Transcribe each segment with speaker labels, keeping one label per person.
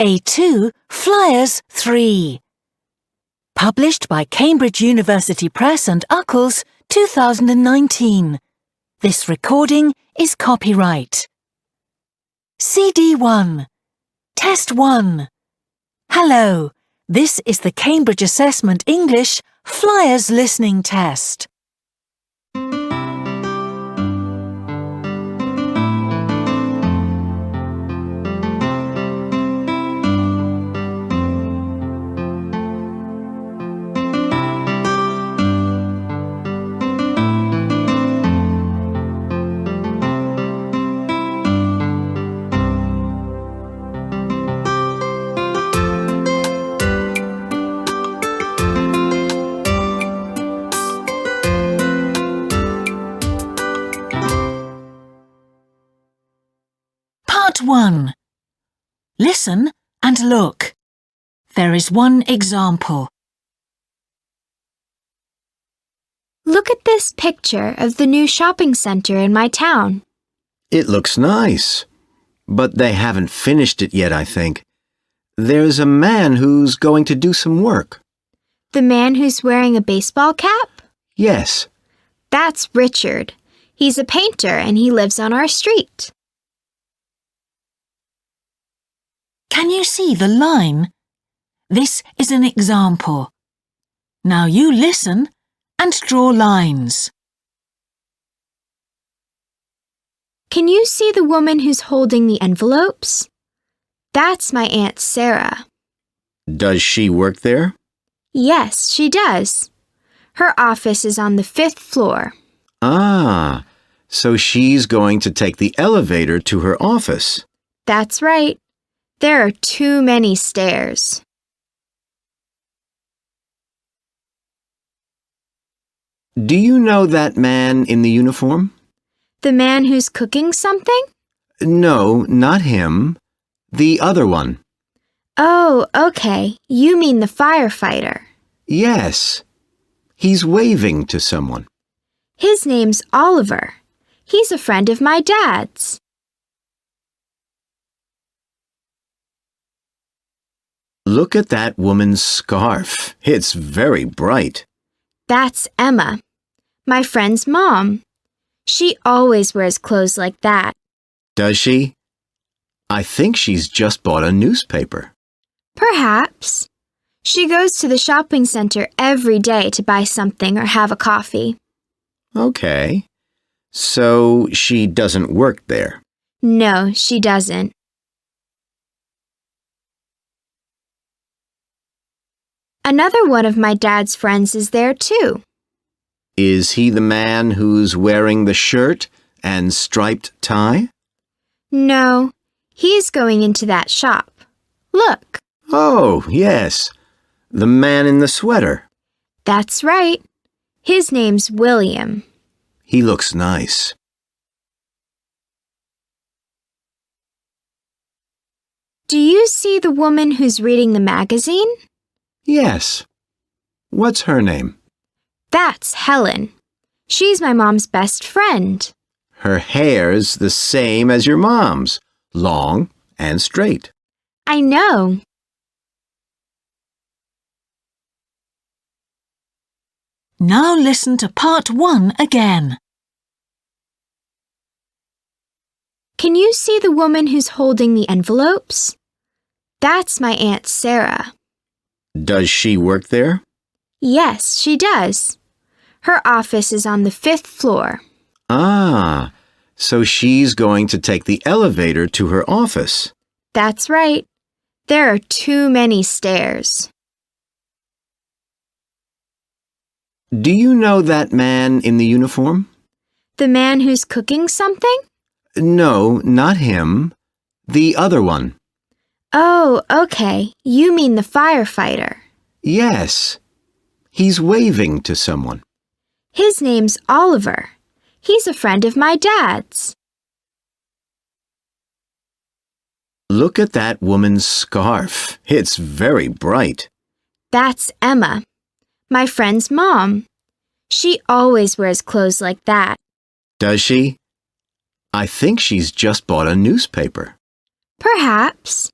Speaker 1: A2 Flyers3. Published by Cambridge University Press and Uckles, 2019. This recording is copyright. CD1. Test 1. Hello, this is the Cambridge Assessment English Flyers Listening Test. Part 1. Listen and look. There is one example.
Speaker 2: Look at this picture of the new shopping center in my town.
Speaker 3: It looks nice, but they haven't finished it yet, I think. There's a man who's going to do some work.
Speaker 2: The man who's wearing a baseball cap?
Speaker 3: Yes.
Speaker 2: That's Richard. He's a painter and he lives on our street.
Speaker 1: Can you see the line? This is an example. Now you listen and draw lines.
Speaker 2: Can you see the woman who's holding the envelopes? That's my Aunt Sarah.
Speaker 3: Does she work there?
Speaker 2: Yes, she does. Her office is on the 5th floor.
Speaker 3: Ah, so she's going to take the elevator to her office.
Speaker 2: That's right. There are too many stairs.
Speaker 3: Do you know that man in the uniform?
Speaker 2: The man who's cooking something?
Speaker 3: No, not him. The other one.
Speaker 2: Oh, okay. You mean the firefighter.
Speaker 3: Yes. He's waving to someone.
Speaker 2: His name's Oliver. He's a friend of my dad's.
Speaker 3: Look at that woman's scarf. It's very bright.
Speaker 2: That's Emma, my friend's mom. She always wears clothes like that.
Speaker 3: Does she? I think she's just bought a newspaper.
Speaker 2: Perhaps. She goes to the shopping center every day to buy something or have a coffee.
Speaker 3: Okay. So she doesn't work there.
Speaker 2: No, she doesn't. Another one of my dad's friends is there too.
Speaker 3: Is he the man who's wearing the shirt and striped tie?
Speaker 2: No, he's going into that shop. Look.
Speaker 3: Oh, yes. The man in the sweater.
Speaker 2: That's right. His name's William.
Speaker 3: He looks nice.
Speaker 2: Do you see the woman who's reading the magazine?
Speaker 3: Yes. What's her name?
Speaker 2: That's Helen. She's my mom's best friend.
Speaker 3: Her hair's the same as your mom's, long and straight.
Speaker 2: I know.
Speaker 1: Now listen to part 1 again.
Speaker 2: Can you see the woman who's holding the envelopes? That's my Aunt Sarah.
Speaker 3: Does she work there?
Speaker 2: Yes, she does. Her office is on the 5th floor.
Speaker 3: Ah, so she's going to take the elevator to her office.
Speaker 2: That's right. There are too many stairs.
Speaker 3: Do you know that man in the uniform?
Speaker 2: The man who's cooking something?
Speaker 3: No, not him. The other one.
Speaker 2: Oh, okay. You mean the firefighter.
Speaker 3: Yes. He's waving to someone.
Speaker 2: His name's Oliver. He's a friend of my dad's.
Speaker 3: Look at that woman's scarf. It's very bright.
Speaker 2: That's Emma, my friend's mom. She always wears clothes like that.
Speaker 3: Does she? I think she's just bought a newspaper.
Speaker 2: Perhaps.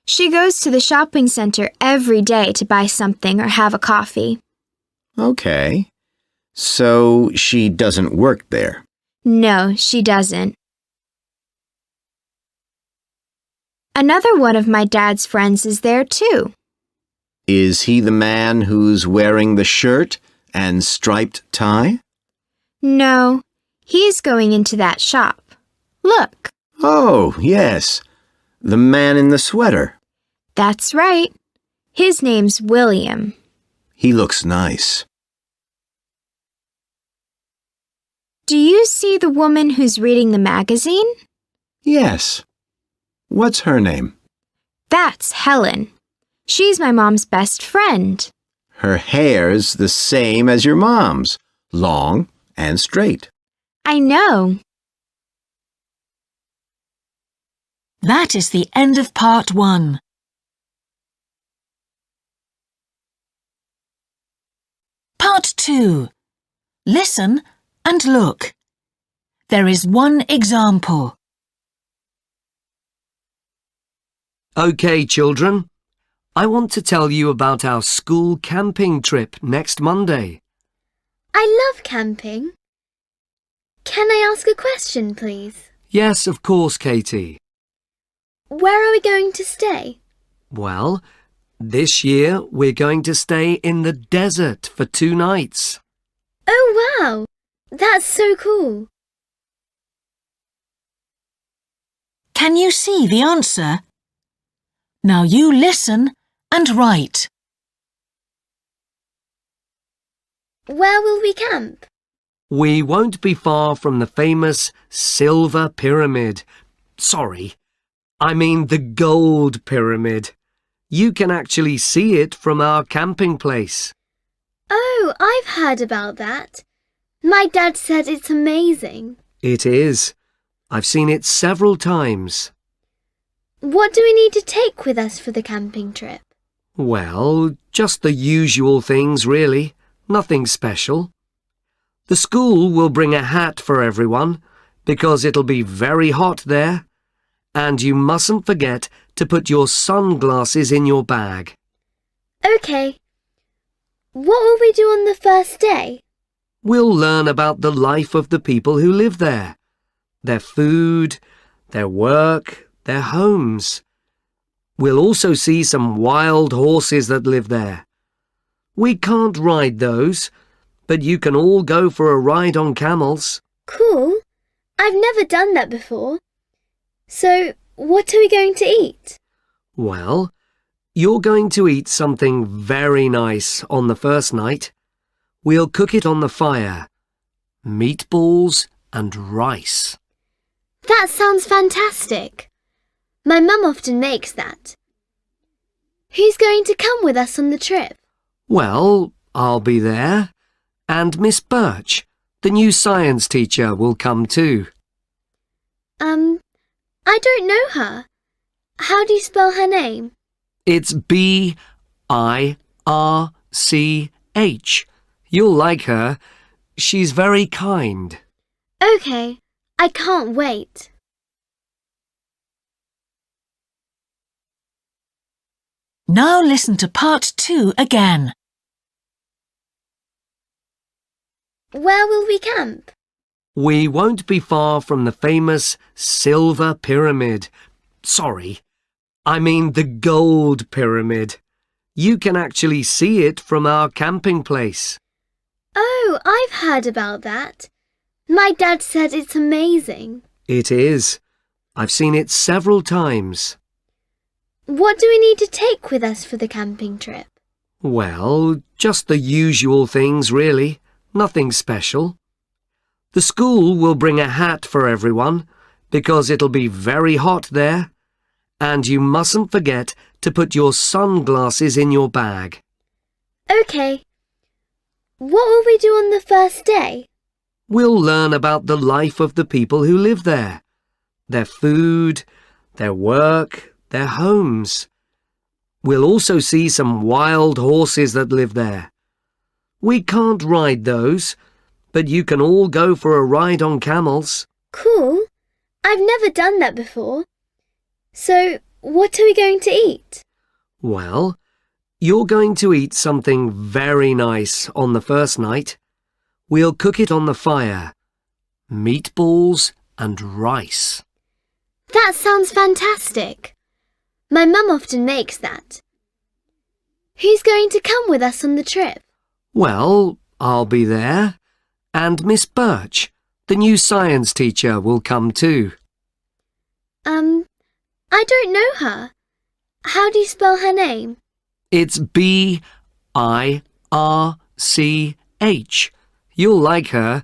Speaker 2: She goes to the shopping center every day to buy something or have a coffee.
Speaker 3: Okay. So she doesn't work there.
Speaker 2: No, she doesn't. Another one of my dad's friends is there too.
Speaker 3: Is he the man who's wearing the shirt and striped tie?
Speaker 2: No, he's going into that shop. Look.
Speaker 3: Oh, yes. The man in the sweater.
Speaker 2: That's right. His name's William.
Speaker 3: He looks nice.
Speaker 2: Do you see the woman who's reading the magazine?
Speaker 3: Yes. What's her name?
Speaker 2: That's Helen. She's my mom's best friend.
Speaker 3: Her hair's the same as your mom's, long and straight.
Speaker 2: I know.
Speaker 1: That is the end of part 1. Part 2. Listen and look. There is one example.
Speaker 4: OK, children. I want to tell you about our school camping trip next Monday.
Speaker 5: I love camping. Can I ask a question, please?
Speaker 4: Yes, of course, Katie.
Speaker 5: Where are we going to stay?
Speaker 4: Well, this year we're going to stay in the desert for 2 nights.
Speaker 5: Oh, wow! That's so cool.
Speaker 1: Can you see the answer? Now you listen and write.
Speaker 5: Where will we camp?
Speaker 4: We won't be far from the famous Silver Pyramid. Sorry, I mean the Gold Pyramid. You can actually see it from our camping place.
Speaker 5: Oh, I've heard about that. My dad said it's amazing.
Speaker 4: It is. I've seen it several times.
Speaker 5: What do we need to take with us for the camping trip?
Speaker 4: Well, just the usual things, really. Nothing special. The school will bring a hat for everyone because it'll be very hot there. And you mustn't forget to put your sunglasses in your bag.
Speaker 5: OK. What will we do on the first day?
Speaker 4: We'll learn about the life of the people who live there. Their food, their work, their homes. We'll also see some wild horses that live there. We can't ride those, but you can all go for a ride on camels.
Speaker 5: Cool. I've never done that before. So, what are we going to eat?
Speaker 4: Well, you're going to eat something very nice on the first night. We'll cook it on the fire. Meatballs and rice.
Speaker 5: That sounds fantastic. My mum often makes that. Who's going to come with us on the trip?
Speaker 4: Well, I'll be there. And Miss Birch, the new science teacher, will come too.
Speaker 5: I don't know her. How do you spell her name?
Speaker 4: It's B-I-R-C-H. You'll like her. She's very kind.
Speaker 5: OK, I can't wait.
Speaker 1: Now listen to part 2 again.
Speaker 5: Where will we camp?
Speaker 4: We won't be far from the famous Silver Pyramid. Sorry, I mean the Gold Pyramid. You can actually see it from our camping place.
Speaker 5: Oh, I've heard about that. My dad said it's amazing.
Speaker 4: It is. I've seen it several times.
Speaker 5: What do we need to take with us for the camping trip?
Speaker 4: Well, just the usual things, really. Nothing special. The school will bring a hat for everyone because it'll be very hot there. And you mustn't forget to put your sunglasses in your bag.
Speaker 5: OK. What will we do on the first day?
Speaker 4: We'll learn about the life of the people who live there. Their food, their work, their homes. We'll also see some wild horses that live there. We can't ride those, but you can all go for a ride on camels.
Speaker 5: Cool. I've never done that before. So, What are we going to eat?
Speaker 4: Well, you're going to eat something very nice on the first night. We'll cook it on the fire. Meatballs and rice.
Speaker 5: That sounds fantastic. My mum often makes that. Who's going to come with us on the trip?
Speaker 4: Well, I'll be there. And Miss Birch, the new science teacher, will come too.
Speaker 5: I don't know her. How do you spell her name?
Speaker 4: It's B-I-R-C-H. You'll like her.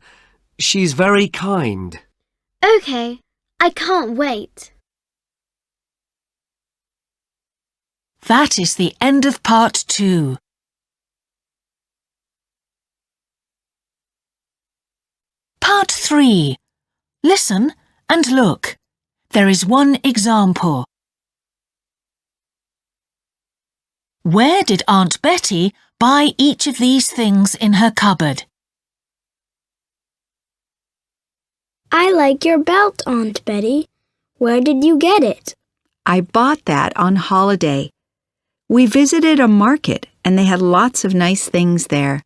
Speaker 4: She's very kind.
Speaker 5: Okay, I can't wait.
Speaker 1: That is the end of part 2. Part 3. Listen and look. There is one example. Where did Aunt Betty buy each of these things in her cupboard?
Speaker 2: I like your belt, Aunt Betty. Where did you get it?
Speaker 6: I bought that on holiday. We visited a market and they had lots of nice things there.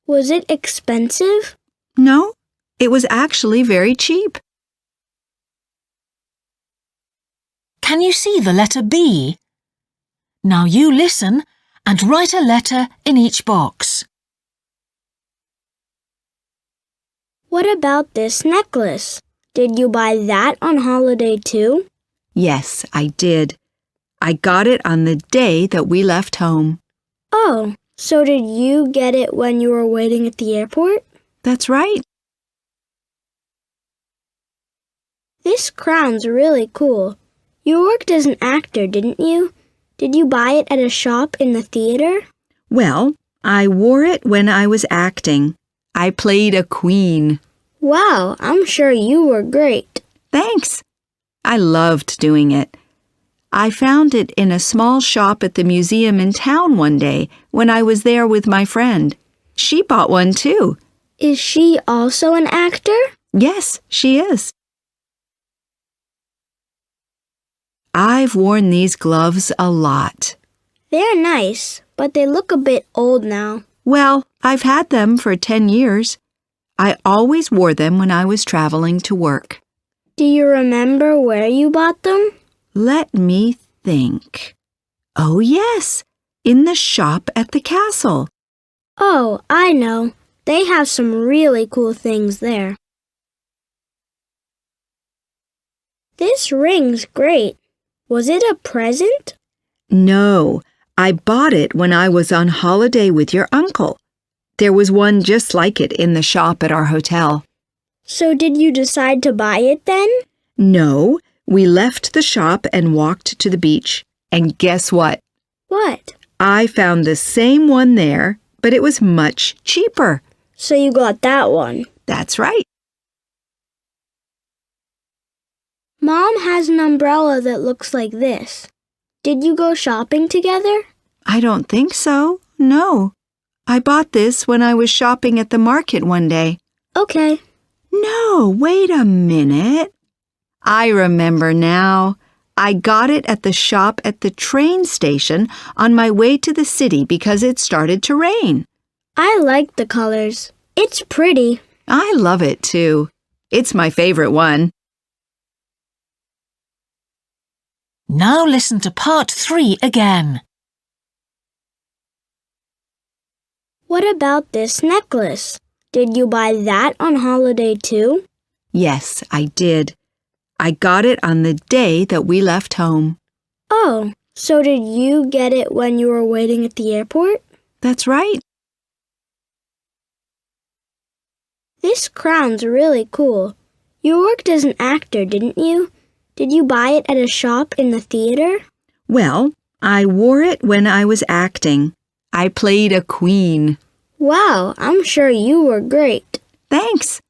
Speaker 2: Was it expensive?
Speaker 6: No, it was actually very cheap.
Speaker 1: Can you see the letter B? Now you listen and write a letter in each box.
Speaker 2: What about this necklace? Did you buy that on holiday too?
Speaker 6: Yes, I did. I got it on the day that we left home.
Speaker 2: Oh, so did you get it when you were waiting at the airport?
Speaker 6: That's right.
Speaker 2: This crown's really cool. You worked as an actor, didn't you? Did you buy it at a shop in the theater?
Speaker 6: Well, I wore it when I was acting. I played a queen.
Speaker 2: Wow, I'm sure you were great.
Speaker 6: Thanks. I loved doing it. I found it in a small shop at the museum in town one day when I was there with my friend. She bought one too.
Speaker 2: Is she also an actor?
Speaker 6: Yes, she is. I've worn these gloves a lot.
Speaker 2: They're nice, but they look a bit old now.
Speaker 6: Well, I've had them for 10 years. I always wore them when I was traveling to work.
Speaker 2: Do you remember where you bought them?
Speaker 6: Let me think. Oh, yes, in the shop at the castle.
Speaker 2: Oh, I know. They have some really cool things there. This ring's great. Was it a present?
Speaker 6: No, I bought it when I was on holiday with your uncle. There was one just like it in the shop at our hotel.
Speaker 2: So did you decide to buy it then?
Speaker 6: No, we left the shop and walked to the beach. And guess what?
Speaker 2: What?
Speaker 6: I found the same one there, but it was much cheaper.
Speaker 2: So you got that one.
Speaker 6: That's right.
Speaker 2: Mom has an umbrella that looks like this. Did you go shopping together?
Speaker 6: I don't think so. No. I bought this when I was shopping at the market one day.
Speaker 2: Okay.
Speaker 6: No, wait a minute. I remember now. I got it at the shop at the train station on my way to the city because it started to rain.
Speaker 2: I like the colors. It's pretty.
Speaker 6: I love it too. It's my favorite one.
Speaker 1: Now listen to part 3 again.
Speaker 2: What about this necklace? Did you buy that on holiday too?
Speaker 6: Yes, I did. I got it on the day that we left home.
Speaker 2: Oh, so did you get it when you were waiting at the airport?
Speaker 6: That's right.
Speaker 2: This crown's really cool. You worked as an actor, didn't you? Did you buy it at a shop in the theater?
Speaker 6: Well, I wore it when I was acting. I played a queen.
Speaker 2: Wow, I'm sure you were great.
Speaker 6: Thanks.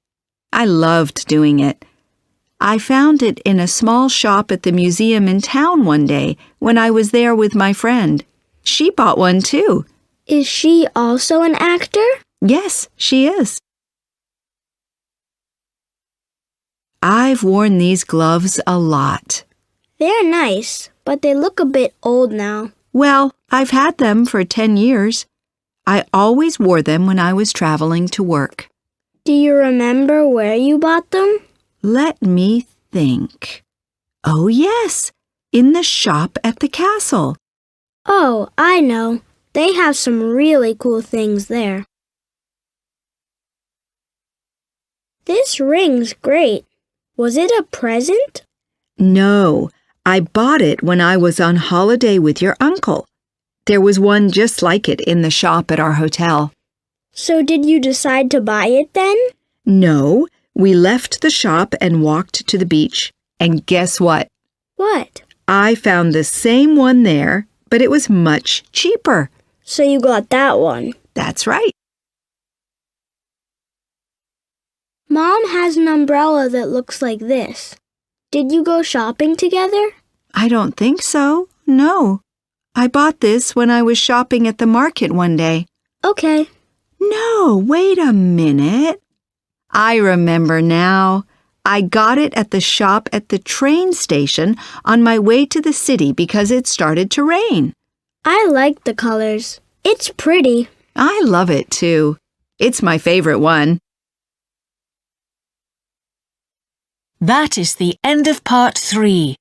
Speaker 6: I loved doing it. I found it in a small shop at the museum in town one day when I was there with my friend. She bought one too.
Speaker 2: Is she also an actor?
Speaker 6: Yes, she is. I've worn these gloves a lot.
Speaker 2: They're nice, but they look a bit old now.
Speaker 6: Well, I've had them for 10 years. I always wore them when I was traveling to work.
Speaker 2: Do you remember where you bought them?
Speaker 6: Let me think. Oh, yes, in the shop at the castle.
Speaker 2: Oh, I know. They have some really cool things there. This ring's great. Was it a present?
Speaker 6: No, I bought it when I was on holiday with your uncle. There was one just like it in the shop at our hotel.
Speaker 2: So did you decide to buy it then?
Speaker 6: No, we left the shop and walked to the beach. And guess what?
Speaker 2: What?
Speaker 6: I found the same one there, but it was much cheaper.
Speaker 2: So you got that one.
Speaker 6: That's right.
Speaker 2: Mom has an umbrella that looks like this. Did you go shopping together?
Speaker 6: I don't think so. No. I bought this when I was shopping at the market one day.
Speaker 2: Okay.
Speaker 6: No, wait a minute. I remember now. I got it at the shop at the train station on my way to the city because it started to rain.
Speaker 2: I like the colors. It's pretty.
Speaker 6: I love it too. It's my favorite one.
Speaker 1: That is the end of part 3.